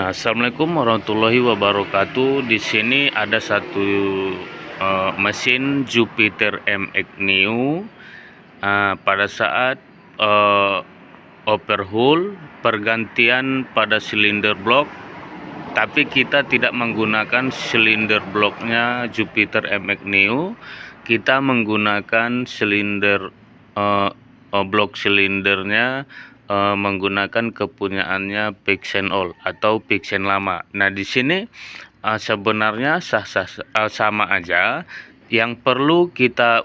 Nah, assalamualaikum warahmatullahi wabarakatuh. Di sini ada satu mesin Jupiter MX Neo. Pada saat overhaul pergantian pada silinder blok, tapi kita tidak menggunakan silinder bloknya Jupiter MX Neo. Kita menggunakan silinder blok silindernya menggunakan kepunyaannya Pixen Old atau Pixen lama. Nah, di sini sebenarnya sama aja. Yang perlu kita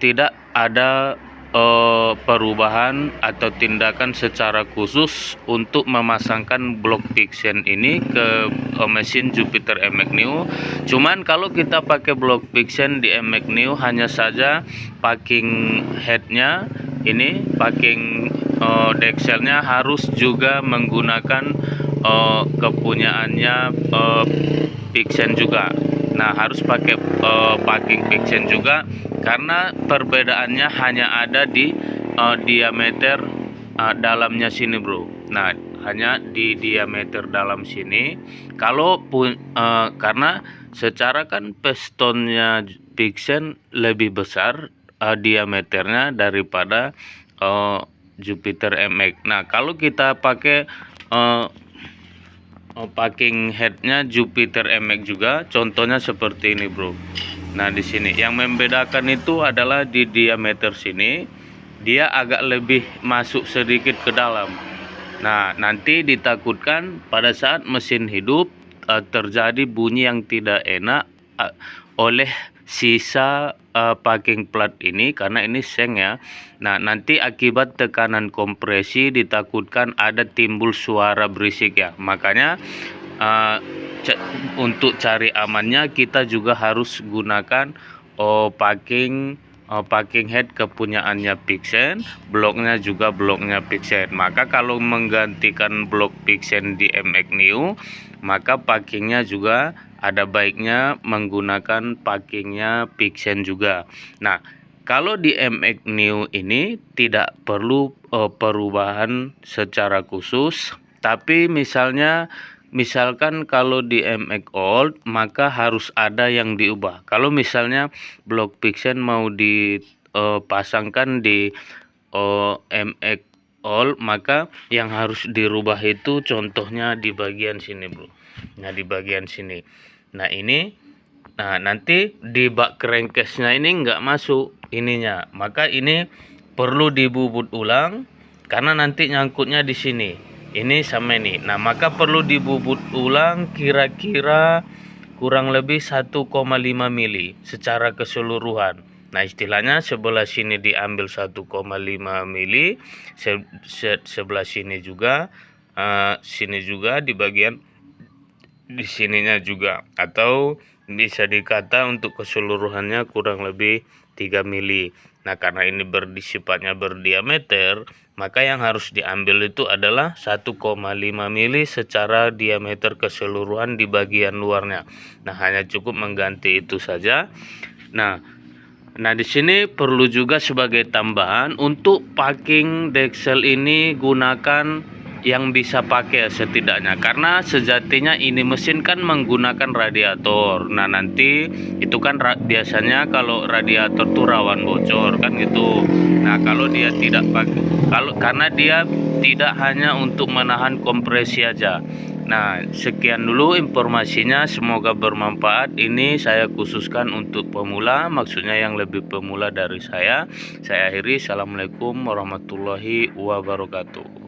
tidak ada perubahan atau tindakan secara khusus untuk memasangkan blok Pixen ini ke mesin Jupiter MX Neo. Cuman kalau kita pakai blok Pixen di MX Neo, hanya saja packing headnya ini, packing dekselnya harus juga menggunakan kepunyaannya Pixen juga. Nah, harus pakai packing Pixen juga, karena perbedaannya hanya ada di diameter dalamnya sini, bro. Nah, hanya di diameter dalam sini. Kalau karena secara kan pistonnya Pixen lebih besar diameternya daripada Jupiter MX. Nah, kalau kita pakai packing headnya Jupiter MX juga, contohnya seperti ini, bro. Nah, di sini yang membedakan itu adalah di diameter sini dia agak lebih masuk sedikit ke dalam. Nah, nanti ditakutkan pada saat mesin hidup terjadi bunyi yang tidak enak oleh sisa packing plat ini, karena ini seng ya. Nah, nanti akibat tekanan kompresi ditakutkan ada timbul suara berisik ya. Makanya untuk cari amannya kita juga harus gunakan packing head kepunyaannya Pixen, bloknya juga bloknya Pixen. Maka kalau menggantikan blok Pixen di MX Neo, maka packingnya juga ada baiknya menggunakan packingnya Pixen juga. Nah, kalau di MX Neo ini tidak perlu perubahan secara khusus, tapi misalkan kalau di MX Old, maka harus ada yang diubah. Kalau misalnya blok Pixen mau dipasangkan di MX Old, maka yang harus dirubah itu contohnya di bagian sini, bro. Nah, di bagian sini. Nah, ini, nah nanti di bak crankcase-nya ini nggak masuk ininya, maka ini perlu dibubut ulang karena nanti nyangkutnya di sini. Ini sama ini. Nah, maka perlu dibubut ulang kira-kira kurang lebih 1,5 mili secara keseluruhan. Nah, istilahnya sebelah sini diambil 1,5 mili, sebelah sini juga, sini juga di bagian di sininya juga, atau bisa dikata untuk keseluruhannya kurang lebih 3 mili. Nah, karena ini sifatnya berdiameter, maka yang harus diambil itu adalah 1,5 mili secara diameter keseluruhan di bagian luarnya. Nah, hanya cukup mengganti itu saja. Nah, di sini perlu juga sebagai tambahan untuk packing deksel ini gunakan yang bisa pakai setidaknya, karena sejatinya ini mesin kan menggunakan radiator. Nah, nanti itu kan biasanya kalau radiator tuh rawan bocor kan gitu. Nah, kalau dia tidak pakai, karena dia tidak hanya untuk menahan kompresi aja. Nah, sekian dulu informasinya, semoga bermanfaat. Ini saya khususkan untuk pemula, maksudnya yang lebih pemula dari saya. Saya akhiri, assalamualaikum warahmatullahi wabarakatuh.